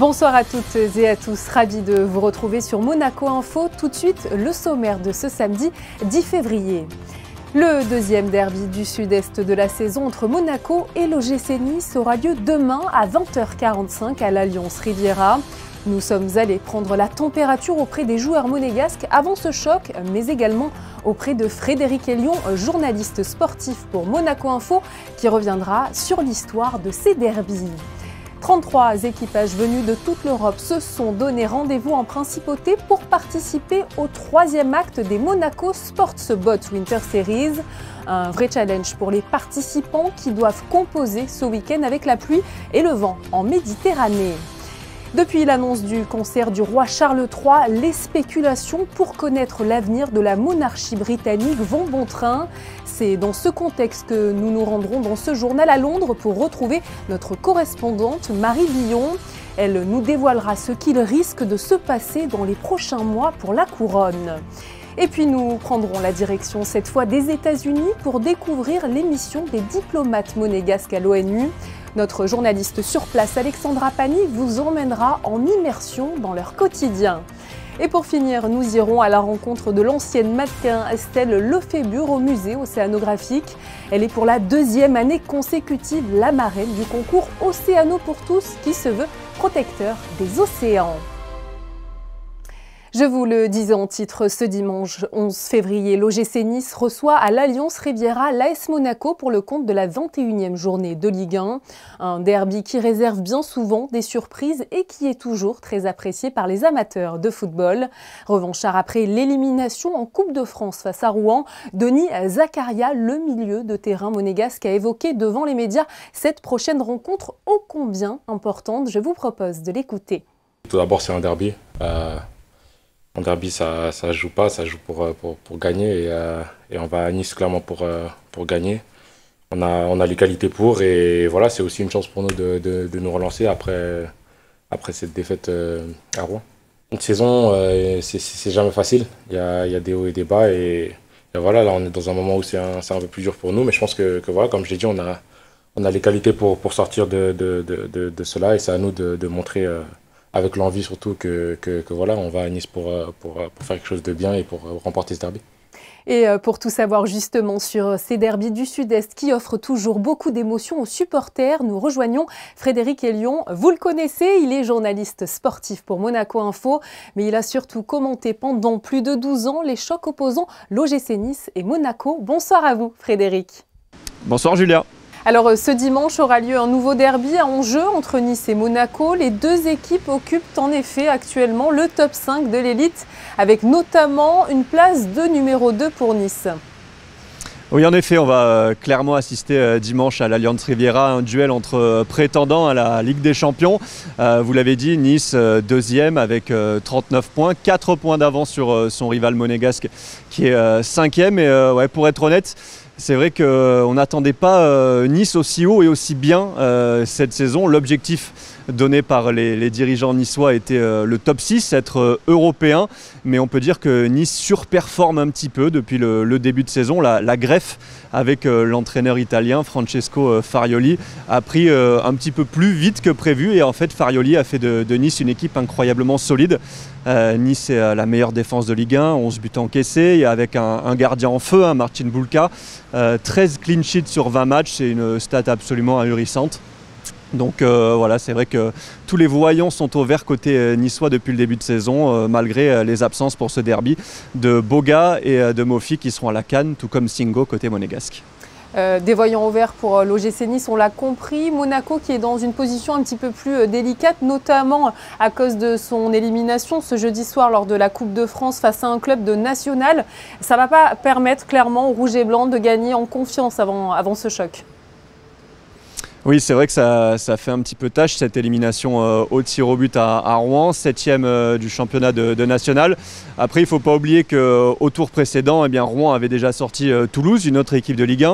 Bonsoir à toutes et à tous, ravi de vous retrouver sur Monaco Info. Tout de suite, le sommaire de ce samedi 10 février. Le deuxième derby du sud-est de la saison entre Monaco et l'OGC Nice aura lieu demain à 20h45 à l'Alliance Riviera. Nous sommes allés prendre la température auprès des joueurs monégasques avant ce choc, mais également auprès de Frédéric Elion, journaliste sportif pour Monaco Info, qui reviendra sur l'histoire de ces derbys. 33 équipages venus de toute l'Europe se sont donné rendez-vous en principauté pour participer au troisième acte des Monaco Sports Boat Winter Series. Un vrai challenge pour les participants qui doivent composer ce week-end avec la pluie et le vent en Méditerranée. Depuis l'annonce du concert du roi Charles III, les spéculations pour connaître l'avenir de la monarchie britannique vont bon train. C'est dans ce contexte que nous nous rendrons dans ce journal à Londres pour retrouver notre correspondante Marie Villon. Elle nous dévoilera ce qu'il risque de se passer dans les prochains mois pour la couronne. Et puis nous prendrons la direction cette fois des États-Unis pour découvrir l'émission des diplomates monégasques à l'ONU. Notre journaliste sur place, Alexandra Pani, vous emmènera en immersion dans leur quotidien. Et pour finir, nous irons à la rencontre de l'ancienne mannequin Estelle Lefébure au musée océanographique. Elle est pour la deuxième année consécutive la marraine du concours Océano pour tous qui se veut protecteur des océans. Je vous le disais en titre, ce dimanche 11 février, l'OGC Nice reçoit à l'Alliance Riviera l'AS Monaco pour le compte de la 21e journée de Ligue 1. Un derby qui réserve bien souvent des surprises et qui est toujours très apprécié par les amateurs de football. Revanchard après l'élimination en Coupe de France face à Rouen, Denis Zakaria, le milieu de terrain monégasque, a évoqué devant les médias cette prochaine rencontre ô combien importante. Je vous propose de l'écouter. Tout d'abord, c'est un derby. En derby, ça joue pas, ça joue pour gagner et on va à Nice clairement pour gagner. On a les qualités pour et voilà, c'est aussi une chance pour nous de nous relancer après cette défaite à Rouen. Une saison, c'est jamais facile, il y a des hauts et des bas et voilà, là on est dans un moment où c'est un peu plus dur pour nous, mais je pense que voilà, comme je l'ai dit, on a les qualités pour sortir de cela et c'est à nous de montrer avec l'envie surtout que voilà, on va à Nice pour faire quelque chose de bien et pour remporter ce derby. Et pour tout savoir justement sur ces derbys du Sud-Est qui offrent toujours beaucoup d'émotions aux supporters, nous rejoignons Frédéric Elion. Vous le connaissez, il est journaliste sportif pour Monaco Info, mais il a surtout commenté pendant plus de 12 ans les chocs opposant l'OGC Nice et Monaco. Bonsoir à vous Frédéric. Bonsoir Julia. Alors ce dimanche aura lieu un nouveau derby en jeu entre Nice et Monaco. Les deux équipes occupent en effet actuellement le top 5 de l'élite avec notamment une place de numéro 2 pour Nice. Oui, en effet, on va clairement assister dimanche à l'Alliance Riviera, un duel entre prétendants à la Ligue des Champions. Vous l'avez dit, Nice deuxième avec 39 points, 4 points d'avance sur son rival monégasque qui est 5e. Et ouais, pour être honnête, c'est vrai qu'on n'attendait pas Nice aussi haut et aussi bien cette saison. L'objectif donné par les dirigeants niçois était le top 6, être européen. Mais on peut dire que Nice surperforme un petit peu depuis le début de saison. La greffe avec l'entraîneur italien Francesco Farioli a pris un petit peu plus vite que prévu. Et en fait, Farioli a fait de Nice une équipe incroyablement solide. Nice est la meilleure défense de Ligue 1, 11 buts encaissés, et avec un gardien en feu, Martin Bulka, 13 clean sheets sur 20 matchs, c'est une stat absolument ahurissante. Donc voilà, c'est vrai que tous les voyants sont au vert côté niçois depuis le début de saison, malgré les absences pour ce derby de Boga et de Mofi qui seront à la CAN, tout comme Singo côté monégasque. Des voyants au vert pour l'OGC Nice, on l'a compris. Monaco qui est dans une position un petit peu plus délicate, notamment à cause de son élimination ce jeudi soir lors de la Coupe de France face à un club de national. Ça ne va pas permettre clairement aux Rouges et Blancs de gagner en confiance avant ce choc. Oui, c'est vrai que ça fait un petit peu tâche cette élimination au tir au but à Rouen, 7e du championnat de national. Après, il ne faut pas oublier qu'au tour précédent, eh bien, Rouen avait déjà sorti Toulouse, une autre équipe de Ligue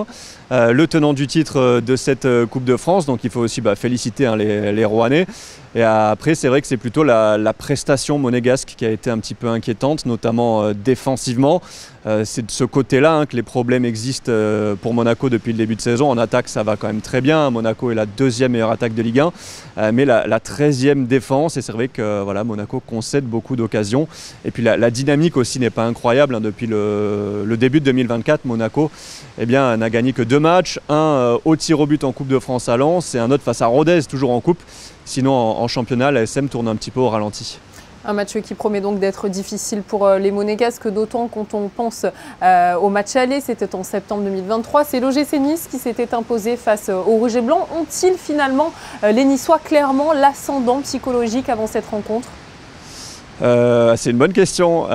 1, le tenant du titre de cette Coupe de France. Donc il faut aussi féliciter les Rouennais. Et après, c'est vrai que c'est plutôt la prestation monégasque qui a été un petit peu inquiétante, notamment défensivement. C'est de ce côté-là que les problèmes existent pour Monaco depuis le début de saison. En attaque, ça va quand même très bien. Monaco est la 2e meilleure attaque de Ligue 1. Mais la 13e défense, et c'est vrai que voilà, Monaco concède beaucoup d'occasions. Et puis la dynamique aussi n'est pas incroyable. Depuis le début de 2024, Monaco n'a gagné que 2 matchs. Un au tir au but en Coupe de France à Lens et un autre face à Rodez, toujours en Coupe. Sinon, en championnat, la SM tourne un petit peu au ralenti. Un match qui promet donc d'être difficile pour les Monégasques, d'autant quand on pense au match aller, c'était en septembre 2023. C'est l'OGC Nice qui s'était imposé face aux Rouges et Blancs. Ont-ils finalement, les Niçois, clairement l'ascendant psychologique avant cette rencontre ? C'est une bonne question.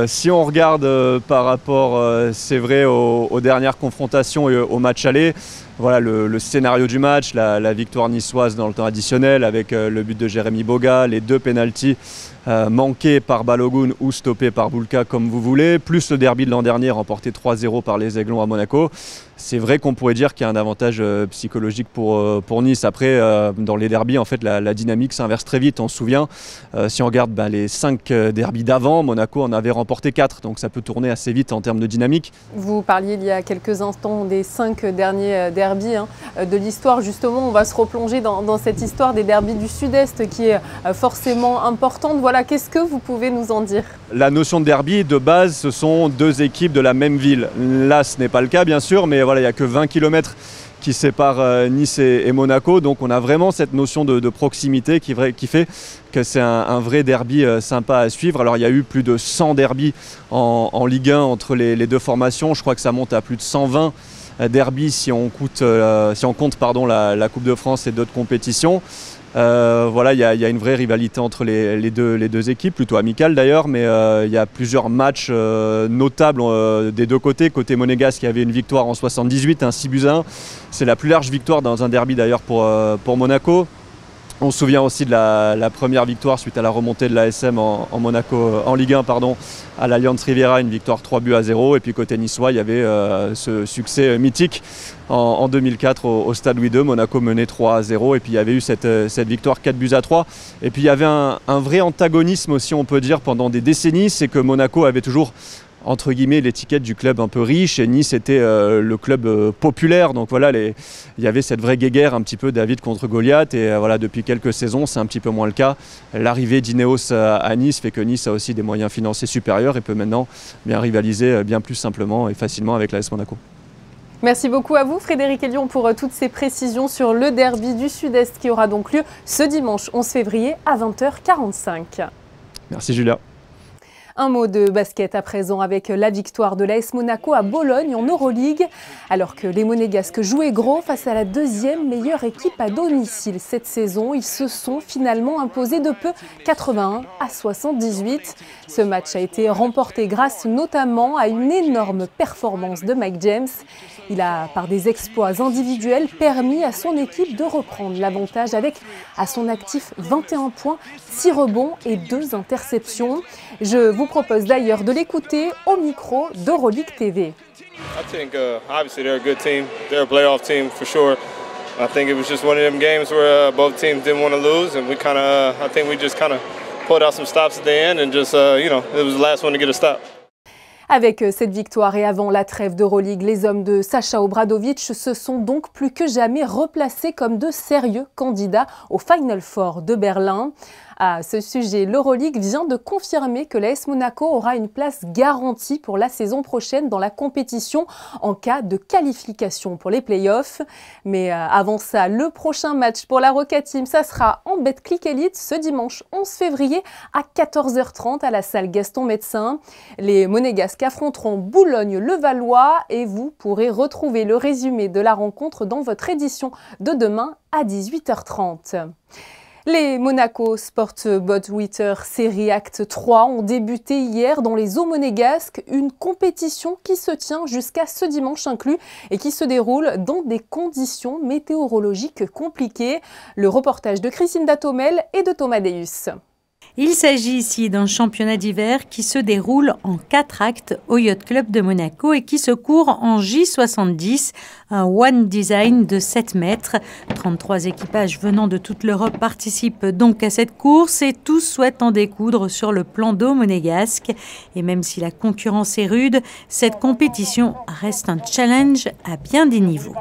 Si on regarde par rapport, c'est vrai, aux dernières confrontations et au match aller, voilà le scénario du match, la victoire niçoise dans le temps additionnel avec le but de Jérémy Boga, les 2 pénaltys manqués par Balogun ou stoppés par Boulka comme vous voulez, plus le derby de l'an dernier remporté 3-0 par les Aiglons à Monaco. C'est vrai qu'on pourrait dire qu'il y a un avantage psychologique pour Nice. Après, dans les derbys, en fait, la dynamique s'inverse très vite. On se souvient, si on regarde les 5 derbys d'avant, Monaco en avait remporté 4. Donc ça peut tourner assez vite en termes de dynamique. Vous parliez il y a quelques instants des 5 derniers derbys de l'histoire. Justement, on va se replonger dans cette histoire des derbys du Sud-Est qui est forcément importante. Voilà, qu'est-ce que vous pouvez nous en dire ? La notion de derby, de base, ce sont 2 équipes de la même ville. Là, ce n'est pas le cas, bien sûr, mais voilà, il n'y a que 20 km qui séparent Nice et Monaco. Donc on a vraiment cette notion de proximité qui fait que c'est un vrai derby sympa à suivre. Alors il y a eu plus de 100 derbys en Ligue 1 entre les 2 formations. Je crois que ça monte à plus de 120 derbys si on compte la Coupe de France et d'autres compétitions. Voilà, il y a une vraie rivalité entre les deux équipes, plutôt amicale d'ailleurs, mais il y a plusieurs matchs notables des 2 côtés. Côté monégasque, il y avait une victoire en 78, un 6-1. C'est la plus large victoire dans un derby d'ailleurs pour Monaco. On se souvient aussi de la première victoire suite à la remontée de l'ASM en Ligue 1 à l'Allianz Riviera, une victoire 3-0. Et puis côté niçois, il y avait ce succès mythique en 2004 au Stade Louis II. Monaco menait 3-0 et puis il y avait eu cette victoire 4-3. Et puis il y avait un vrai antagonisme aussi, on peut dire, pendant des décennies. C'est que Monaco avait toujours, entre guillemets, l'étiquette du club un peu riche et Nice était le club populaire. Donc voilà, il y avait cette vraie guéguerre un petit peu David contre Goliath et voilà, depuis quelques saisons c'est un petit peu moins le cas. L'arrivée d'Ineos à Nice fait que Nice a aussi des moyens financiers supérieurs et peut maintenant bien rivaliser bien plus simplement et facilement avec l'AS Monaco. Merci beaucoup à vous Frédéric Elion pour toutes ces précisions sur le derby du Sud-Est qui aura donc lieu ce dimanche 11 février à 20h45. Merci Julia. Un mot de basket à présent avec la victoire de l'AS Monaco à Bologne en Euroleague. Alors que les Monégasques jouaient gros face à la 2e meilleure équipe à domicile cette saison, ils se sont finalement imposés de peu 81-78. Ce match a été remporté grâce notamment à une énorme performance de Mike James. Il a, par des exploits individuels, permis à son équipe de reprendre l'avantage avec à son actif 21 points, 6 rebonds et 2 interceptions. Je vous propose d'ailleurs de l'écouter au micro d'Euroleague TV. I think obviously they're a good team. They're a playoff team for sure. I think it was just one of them games where both teams didn't want to lose, and I think we just pulled out some stops at the end, and just it was the last one to get a stop. Avec cette victoire et avant la trêve d'Euroleague, les hommes de Sacha Obradovic se sont donc plus que jamais replacés comme de sérieux candidats au Final Four de Berlin. À ce sujet, l'Euroleague vient de confirmer que l'AS Monaco aura une place garantie pour la saison prochaine dans la compétition en cas de qualification pour les playoffs. Mais avant ça, le prochain match pour la Roca Team, ça sera en Betclic Elite ce dimanche 11 février à 14h30 à la salle Gaston Médecin. Les Monégasques affronteront Boulogne-le-Valois et vous pourrez retrouver le résumé de la rencontre dans votre édition de demain à 18h30. Les Monaco Sport Boat-Witter Série Act 3 ont débuté hier dans les eaux monégasques, une compétition qui se tient jusqu'à ce dimanche inclus et qui se déroule dans des conditions météorologiques compliquées. Le reportage de Christine Datomel et de Thomas Deus. Il s'agit ici d'un championnat d'hiver qui se déroule en 4 actes au Yacht Club de Monaco et qui se court en J70, un one design de 7 mètres. 33 équipages venant de toute l'Europe participent donc à cette course et tous souhaitent en découdre sur le plan d'eau monégasque. Et même si la concurrence est rude, cette compétition reste un challenge à bien des niveaux.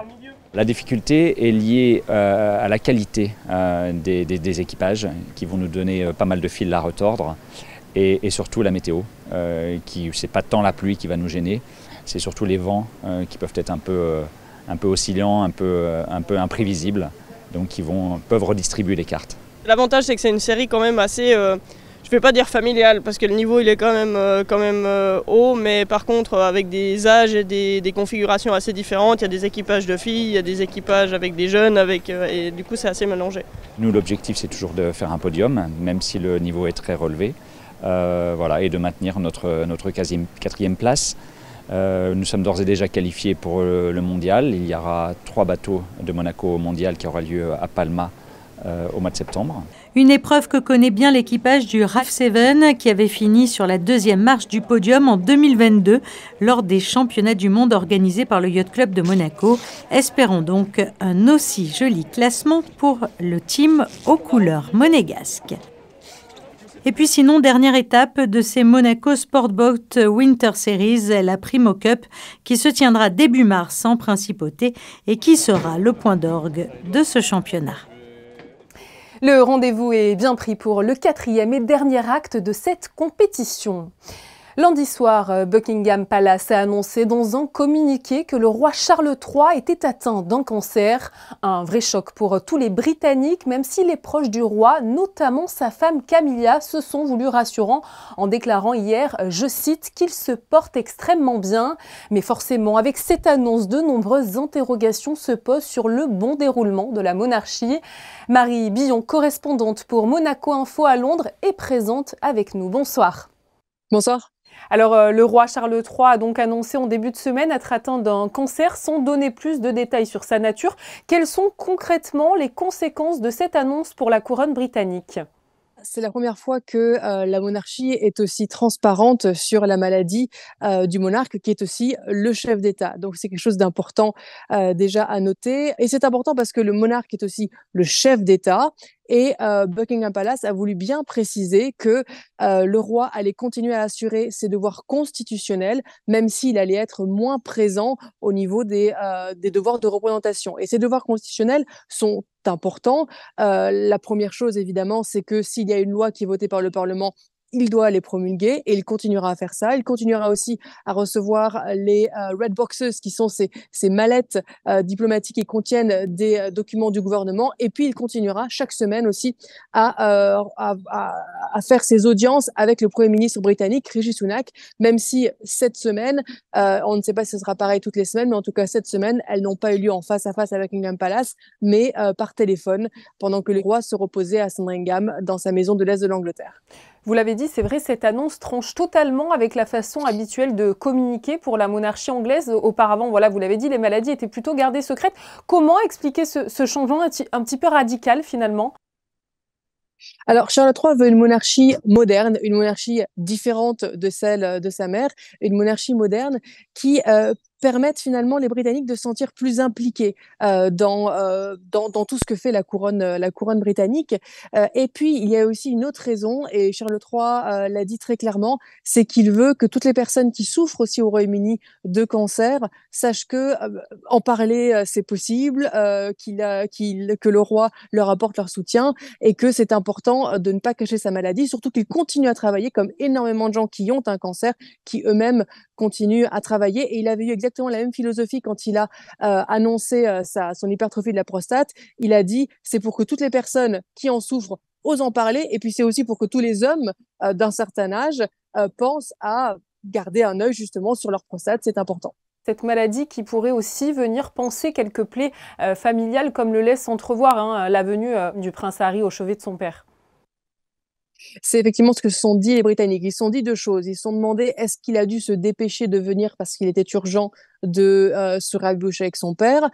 La difficulté est liée à la qualité des équipages qui vont nous donner pas mal de fils à retordre et surtout la météo, c'est pas tant la pluie qui va nous gêner, c'est surtout les vents qui peuvent être un peu oscillants, un peu imprévisibles, donc qui peuvent redistribuer les cartes. L'avantage c'est que c'est une série quand même assez, je ne vais pas dire familiale parce que le niveau il est quand même haut, mais par contre avec des âges et des configurations assez différentes, il y a des équipages de filles, il y a des équipages avec des jeunes, et du coup c'est assez mélangé. Nous l'objectif c'est toujours de faire un podium, même si le niveau est très relevé, et de maintenir notre quatrième place. Nous sommes d'ores et déjà qualifiés pour le mondial. Il y aura 3 bateaux de Monaco au mondial qui aura lieu à Palma au mois de septembre. Une épreuve que connaît bien l'équipage du RAF 7 qui avait fini sur la 2e marche du podium en 2022 lors des championnats du monde organisés par le Yacht Club de Monaco. Espérons donc un aussi joli classement pour le team aux couleurs monégasques. Et puis sinon, dernière étape de ces Monaco Sportboat Winter Series, la Primo Cup, qui se tiendra début mars en Principauté et qui sera le point d'orgue de ce championnat. Le rendez-vous est bien pris pour le 4e et dernier acte de cette compétition. Lundi soir, Buckingham Palace a annoncé dans un communiqué que le roi Charles III était atteint d'un cancer. Un vrai choc pour tous les Britanniques, même si les proches du roi, notamment sa femme Camilla, se sont voulus rassurants en déclarant hier, je cite, qu'il se porte extrêmement bien. Mais forcément, avec cette annonce, de nombreuses interrogations se posent sur le bon déroulement de la monarchie. Marie Billon, correspondante pour Monaco Info à Londres, est présente avec nous. Bonsoir. Bonsoir. Alors, le roi Charles III a donc annoncé en début de semaine être atteint d'un cancer sans donner plus de détails sur sa nature. Quelles sont concrètement les conséquences de cette annonce pour la couronne britannique ? C'est la première fois que la monarchie est aussi transparente sur la maladie du monarque, qui est aussi le chef d'État. Donc c'est quelque chose d'important déjà à noter. Et c'est important parce que le monarque est aussi le chef d'État. Et Buckingham Palace a voulu bien préciser que le roi allait continuer à assurer ses devoirs constitutionnels, même s'il allait être moins présent au niveau des devoirs de représentation. Et ces devoirs constitutionnels sont importants. La première chose, évidemment, c'est que s'il y a une loi qui est votée par le Parlement, il doit les promulguer et il continuera à faire ça. Il continuera aussi à recevoir les red boxes, qui sont ces mallettes diplomatiques qui contiennent des documents du gouvernement. Et puis, il continuera chaque semaine aussi à faire ses audiences avec le Premier ministre britannique, Rishi Sunak, même si cette semaine, on ne sait pas si ce sera pareil toutes les semaines, mais en tout cas, cette semaine, elles n'ont pas eu lieu en face à face avec Buckingham Palace, mais par téléphone, pendant que le roi se reposait à Sandringham, dans sa maison de l'Est de l'Angleterre. Vous l'avez dit, c'est vrai, cette annonce tranche totalement avec la façon habituelle de communiquer pour la monarchie anglaise. Auparavant, voilà, vous l'avez dit, les maladies étaient plutôt gardées secrètes. Comment expliquer ce changement un petit peu radical finalement ? Alors, Charles III veut une monarchie moderne, une monarchie différente de celle de sa mère, une monarchie moderne qui permettent finalement les Britanniques de se sentir plus impliqués dans tout ce que fait la couronne britannique. Et puis, il y a aussi une autre raison, et Charles III l'a dit très clairement, c'est qu'il veut que toutes les personnes qui souffrent aussi au Royaume-Uni de cancer sachent que en parler, c'est possible, que le roi leur apporte leur soutien, et que c'est important de ne pas cacher sa maladie, surtout qu'il continue à travailler, comme énormément de gens qui ont un cancer, qui eux-mêmes continuent à travailler. Et il avait eu exactement la même philosophie quand il a annoncé son hypertrophie de la prostate. Il a dit, c'est pour que toutes les personnes qui en souffrent osent en parler, et puis c'est aussi pour que tous les hommes d'un certain âge pensent à garder un œil justement sur leur prostate, c'est important. Cette maladie qui pourrait aussi venir panser quelques plaies familiales, comme le laisse entrevoir la venue du prince Harry au chevet de son père. C'est effectivement ce que se sont dit les Britanniques. Ils se sont dit deux choses. Ils se sont demandé, est-ce qu'il a dû se dépêcher de venir parce qu'il était urgent de se rabibocher avec son père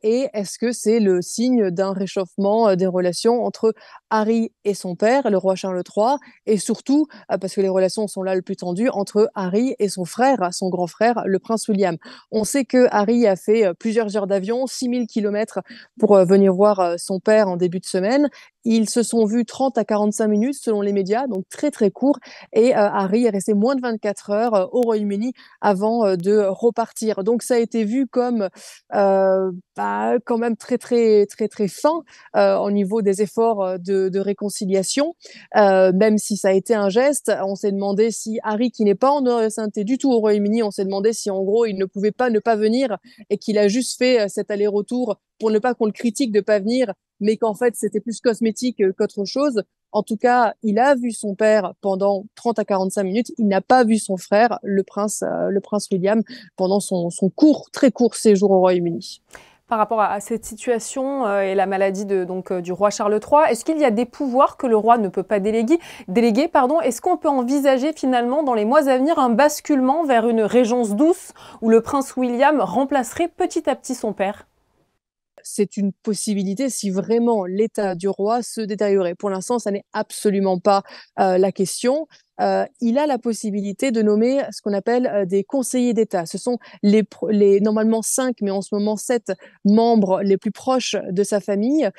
et est-ce que c'est le signe d'un réchauffement des relations entre Harry et son père, le roi Charles III, et surtout, parce que les relations sont là le plus tendues, entre Harry et son frère, son grand frère, le prince William. On sait que Harry a fait plusieurs heures d'avion, 6000 kilomètres pour venir voir son père en début de semaine. Ils se sont vus 30 à 45 minutes selon les médias, donc très très court. Et Harry est resté moins de 24 heures au Royaume-Uni avant de repartir. Donc ça a été vu comme quand même très très très très fin au niveau des efforts de réconciliation. Même si ça a été un geste, on s'est demandé si Harry, qui n'est pas en santé du tout au Royaume-Uni, on s'est demandé si en gros il ne pouvait pas ne pas venir et qu'il a juste fait cet aller-retour pour ne pas qu'on le critique de pas venir, mais qu'en fait c'était plus cosmétique qu'autre chose. En tout cas, il a vu son père pendant 30 à 45 minutes. Il n'a pas vu son frère, le prince William, pendant son court, très court séjour au Royaume-Uni. Par rapport à cette situation et la maladie du roi Charles III, est-ce qu'il y a des pouvoirs que le roi ne peut pas déléguer, Est-ce qu'on peut envisager finalement dans les mois à venir un basculement vers une régence douce où le prince William remplacerait petit à petit son père ? C'est une possibilité si vraiment l'état du roi se détériorait. Pour l'instant, ça n'est absolument pas la question. Il a la possibilité de nommer ce qu'on appelle des conseillers d'État. Ce sont les normalement 5, mais en ce moment 7 membres les plus proches de sa famille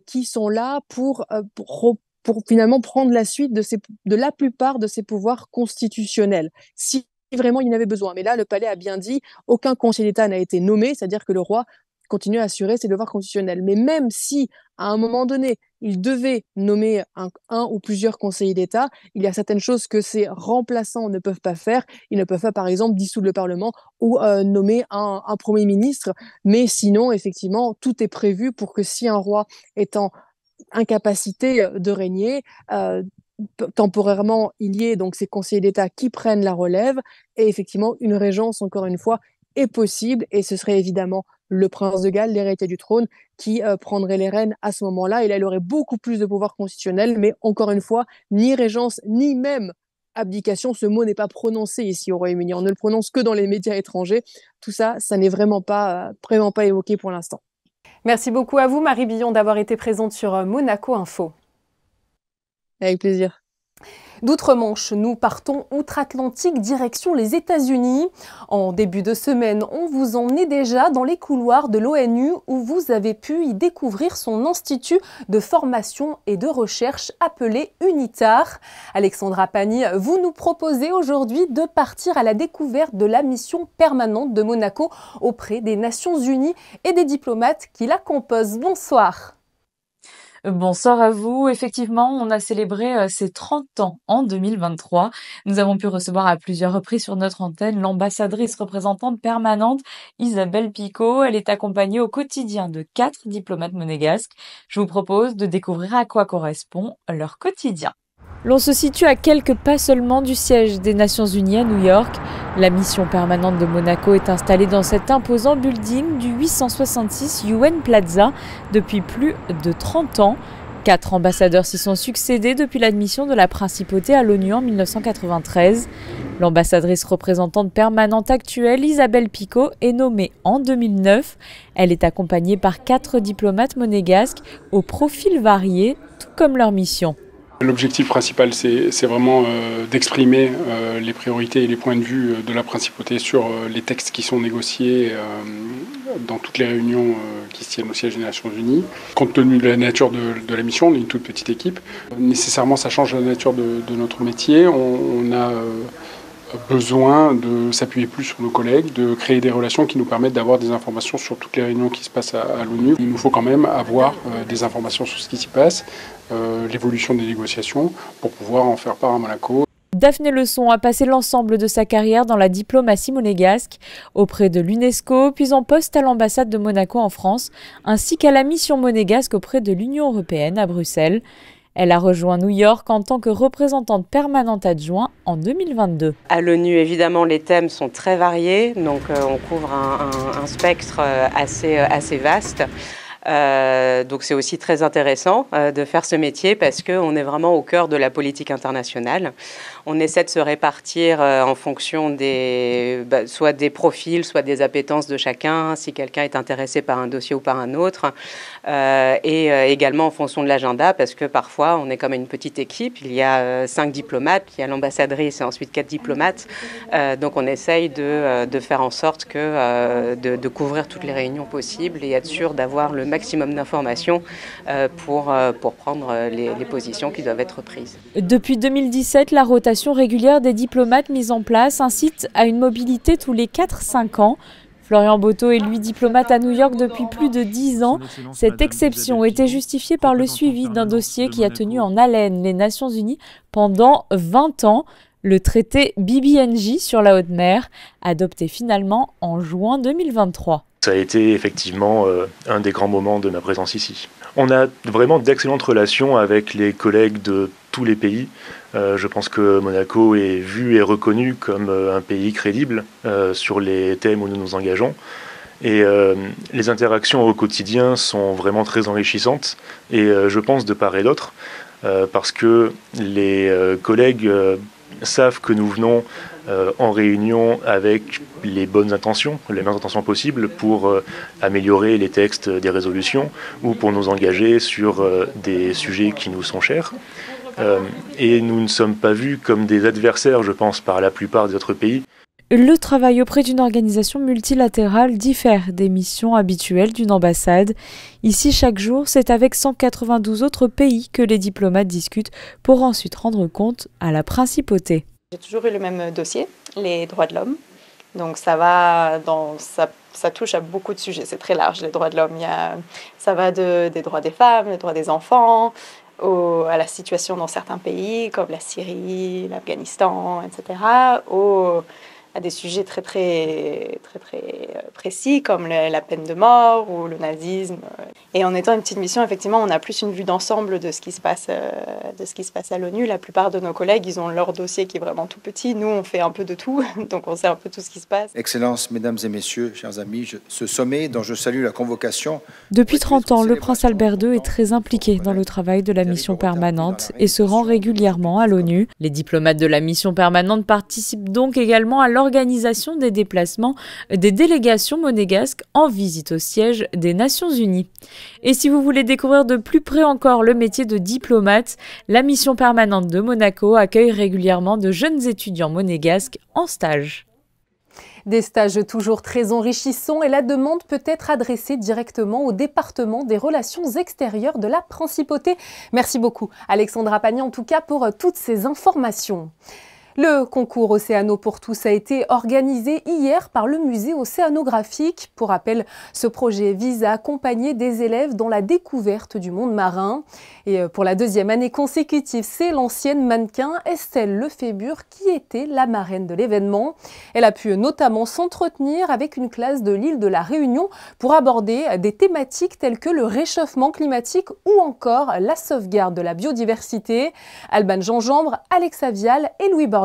qui sont là pour finalement prendre la suite de la plupart de ses pouvoirs constitutionnels. Si vraiment il en avait besoin. Mais là, le palais a bien dit, aucun conseiller d'État n'a été nommé, c'est-à-dire que le roi continue à assurer ses devoirs constitutionnels. Mais même si, à un moment donné, il devait nommer un ou plusieurs conseillers d'État, il y a certaines choses que ses remplaçants ne peuvent pas faire. Ils ne peuvent pas, par exemple, dissoudre le Parlement ou nommer un Premier ministre. Mais sinon, effectivement, tout est prévu pour que si un roi est en incapacité de régner, temporairement, il y ait donc ces conseillers d'État qui prennent la relève. Et effectivement, une régence, encore une fois, est possible. Et ce serait évidemment le prince de Galles, l'héritier du trône, qui prendrait les rênes à ce moment-là. Et là, il aurait beaucoup plus de pouvoir constitutionnel, mais encore une fois, ni régence, ni même abdication, ce mot n'est pas prononcé ici au Royaume-Uni. On ne le prononce que dans les médias étrangers. Tout ça, ça n'est vraiment pas évoqué pour l'instant. Merci beaucoup à vous, Marie Billon, d'avoir été présente sur Monaco Info. Avec plaisir. D'outre-Manche, nous partons outre-Atlantique, direction les États-Unis. En début de semaine, on vous emmenait déjà dans les couloirs de l'ONU où vous avez pu y découvrir son institut de formation et de recherche appelé UNITAR. Alexandra Pagny, vous nous proposez aujourd'hui de partir à la découverte de la mission permanente de Monaco auprès des Nations Unies et des diplomates qui la composent. Bonsoir. Bonsoir à vous. Effectivement, on a célébré ses 30 ans en 2023. Nous avons pu recevoir à plusieurs reprises sur notre antenne l'ambassadrice représentante permanente Isabelle Picot. Elle est accompagnée au quotidien de 4 diplomates monégasques. Je vous propose de découvrir à quoi correspond leur quotidien. L'on se situe à quelques pas seulement du siège des Nations Unies à New York. La mission permanente de Monaco est installée dans cet imposant building du 866 UN Plaza depuis plus de 30 ans. 4 ambassadeurs s'y sont succédés depuis l'admission de la principauté à l'ONU en 1993. L'ambassadrice représentante permanente actuelle, Isabelle Picot, est nommée en 2009. Elle est accompagnée par 4 diplomates monégasques aux profils variés, tout comme leur mission. L'objectif principal, c'est vraiment d'exprimer les priorités et les points de vue de la principauté sur les textes qui sont négociés dans toutes les réunions qui se tiennent au siège des Nations Unies. Compte tenu de la nature de la mission, on est une toute petite équipe. Nécessairement, ça change la nature de notre métier. On a besoin de s'appuyer plus sur nos collègues, de créer des relations qui nous permettent d'avoir des informations sur toutes les réunions qui se passent à l'ONU. Il nous faut quand même avoir des informations sur ce qui s'y passe, l'évolution des négociations, pour pouvoir en faire part à Monaco. Daphné Leçon a passé l'ensemble de sa carrière dans la diplomatie monégasque, auprès de l'UNESCO, puis en poste à l'ambassade de Monaco en France, ainsi qu'à la mission monégasque auprès de l'Union européenne à Bruxelles. Elle a rejoint New York en tant que représentante permanente adjointe en 2022. À l'ONU, évidemment, les thèmes sont très variés, donc on couvre un spectre assez vaste. Donc c'est aussi très intéressant de faire ce métier parce qu'on est vraiment au cœur de la politique internationale. On essaie de se répartir en fonction soit des profils, soit des appétences de chacun, si quelqu'un est intéressé par un dossier ou par un autre, et également en fonction de l'agenda, parce que parfois on est comme une petite équipe, il y a 5 diplomates, il y a l'ambassadrice et ensuite 4 diplomates, donc on essaye de faire en sorte de couvrir toutes les réunions possibles et être sûr d'avoir le maximum d'informations pour prendre les positions qui doivent être prises. Depuis 2017, la rotation régulière des diplomates mise en place incite à une mobilité tous les 4-5 ans. Florian Botto est lui diplomate à New York depuis plus de 10 ans. Cette exception était justifiée par le suivi d'un dossier qui a tenu en haleine les Nations Unies pendant 20 ans. Le traité BBNJ sur la haute mer, adopté finalement en juin 2023. Ça a été effectivement un des grands moments de ma présence ici. On a vraiment d'excellentes relations avec les collègues de tous les pays. Je pense que Monaco est vu et reconnu comme un pays crédible sur les thèmes où nous nous engageons. Et les interactions au quotidien sont vraiment très enrichissantes. Et je pense de part et d'autre, parce que les collègues savent que nous venons en réunion avec les bonnes intentions, les meilleures intentions possibles pour améliorer les textes des résolutions ou pour nous engager sur des sujets qui nous sont chers. Et nous ne sommes pas vus comme des adversaires, je pense, par la plupart des autres pays. Le travail auprès d'une organisation multilatérale diffère des missions habituelles d'une ambassade. Ici, chaque jour, c'est avec 192 autres pays que les diplomates discutent pour ensuite rendre compte à la principauté. J'ai toujours eu le même dossier, les droits de l'homme. Donc ça touche à beaucoup de sujets, c'est très large les droits de l'homme. Ça va des droits des femmes, des droits des enfants, à la situation dans certains pays comme la Syrie, l'Afghanistan, etc., à des sujets très précis comme la peine de mort ou le nazisme. Et en étant une petite mission, effectivement, on a plus une vue d'ensemble de ce qui se passe à l'ONU. La plupart de nos collègues, ils ont leur dossier qui est vraiment tout petit. Nous, on fait un peu de tout, donc on sait un peu tout ce qui se passe. Excellences, mesdames et messieurs, chers amis, ce sommet dont je salue la convocation... Depuis 30 ans, le prince Albert II est très impliqué dans le travail de la mission permanente et se rend régulièrement à l'ONU. Les diplomates de la mission permanente participent donc également à l'organisation des déplacements des délégations monégasques en visite au siège des Nations Unies. Et si vous voulez découvrir de plus près encore le métier de diplomate, la mission permanente de Monaco accueille régulièrement de jeunes étudiants monégasques en stage. Des stages toujours très enrichissants et la demande peut être adressée directement au département des relations extérieures de la Principauté. Merci beaucoup Alexandra Pagny en tout cas pour toutes ces informations. Le concours Océano pour tous a été organisé hier par le musée océanographique. Pour rappel, ce projet vise à accompagner des élèves dans la découverte du monde marin. Et pour la deuxième année consécutive, c'est l'ancienne mannequin Estelle Lefébure qui était la marraine de l'événement. Elle a pu notamment s'entretenir avec une classe de l'île de la Réunion pour aborder des thématiques telles que le réchauffement climatique ou encore la sauvegarde de la biodiversité. Alban Gingembre, Alexa Vial et Louis Borgia.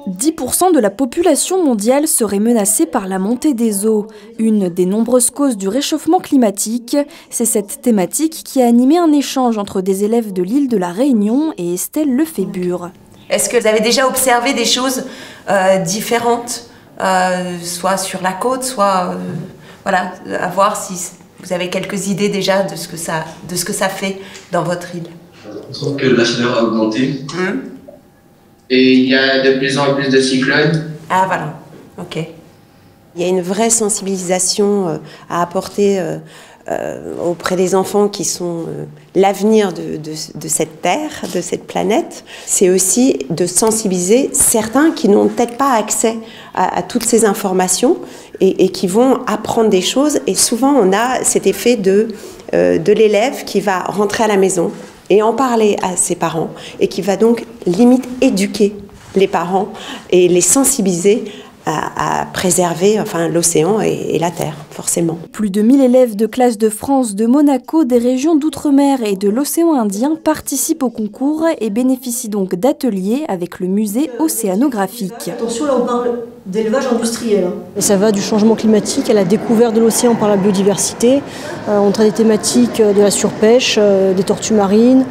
10% de la population mondiale serait menacée par la montée des eaux. Une des nombreuses causes du réchauffement climatique, c'est cette thématique qui a animé un échange entre des élèves de l'île de la Réunion et Estelle Lefébure. Est-ce que vous avez déjà observé des choses différentes, soit sur la côte, soit voilà, à voir si vous avez quelques idées déjà de ce que ça fait dans votre île? On trouve que la chaleur a augmenté. Et il y a de plus en plus de cyclones. Ah voilà, ok. Il y a une vraie sensibilisation à apporter auprès des enfants qui sont l'avenir de cette terre, de cette planète. C'est aussi de sensibiliser certains qui n'ont peut-être pas accès à toutes ces informations et qui vont apprendre des choses. Et souvent, on a cet effet de l'élève qui va rentrer à la maison et en parler à ses parents et qui va donc limite éduquer les parents et les sensibiliser à préserver l'océan et la terre, forcément. Plus de 1000 élèves de classe de France, de Monaco, des régions d'outre-mer et de l'océan Indien participent au concours et bénéficient donc d'ateliers avec le musée océanographique. Attention, là on parle d'élevage industriel. Et ça va du changement climatique à la découverte de l'océan par la biodiversité. On traite des thématiques de la surpêche, des tortues marines,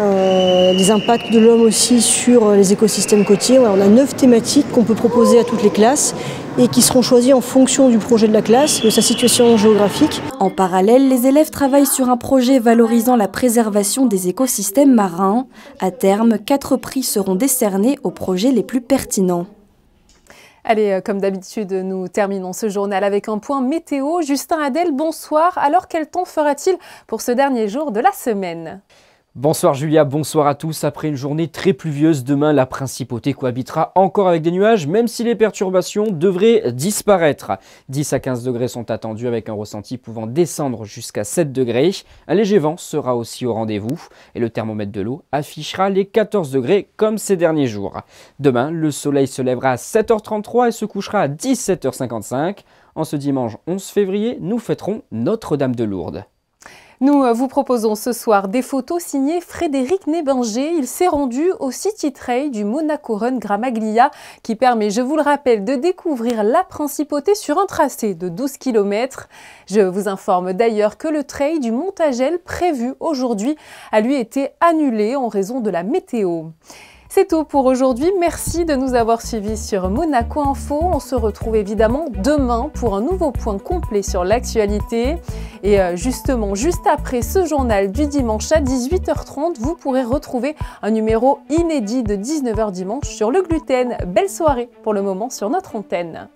les impacts de l'homme aussi sur les écosystèmes côtiers. Voilà, on a 9 thématiques qu'on peut proposer à toutes les classes et qui seront choisies en fonction du projet de la classe, de sa situation géographique. En parallèle, les élèves travaillent sur un projet valorisant la préservation des écosystèmes marins. À terme, 4 prix seront décernés aux projets les plus pertinents. Allez, comme d'habitude, nous terminons ce journal avec un point météo. Justin Hadel, bonsoir. Alors, quel temps fera-t-il pour ce dernier jour de la semaine ? Bonsoir Julia, bonsoir à tous. Après une journée très pluvieuse, demain la principauté cohabitera encore avec des nuages, même si les perturbations devraient disparaître. 10 à 15 degrés sont attendus avec un ressenti pouvant descendre jusqu'à 7 degrés. Un léger vent sera aussi au rendez-vous et le thermomètre de l'eau affichera les 14 degrés comme ces derniers jours. Demain, le soleil se lèvera à 7h33 et se couchera à 17h55. En ce dimanche 11 février, nous fêterons Notre-Dame de Lourdes. Nous vous proposons ce soir des photos signées Frédéric Nébinger. Il s'est rendu au City Trail du Monaco Run Gramaglia qui permet, je vous le rappelle, de découvrir la principauté sur un tracé de 12 km. Je vous informe d'ailleurs que le trail du Montagel prévu aujourd'hui a lui été annulé en raison de la météo. C'est tout pour aujourd'hui. Merci de nous avoir suivis sur Monaco Info. On se retrouve évidemment demain pour un nouveau point complet sur l'actualité. Et justement, juste après ce journal du dimanche à 18h30, vous pourrez retrouver un numéro inédit de 19h dimanche sur le gluten. Belle soirée pour le moment sur notre antenne.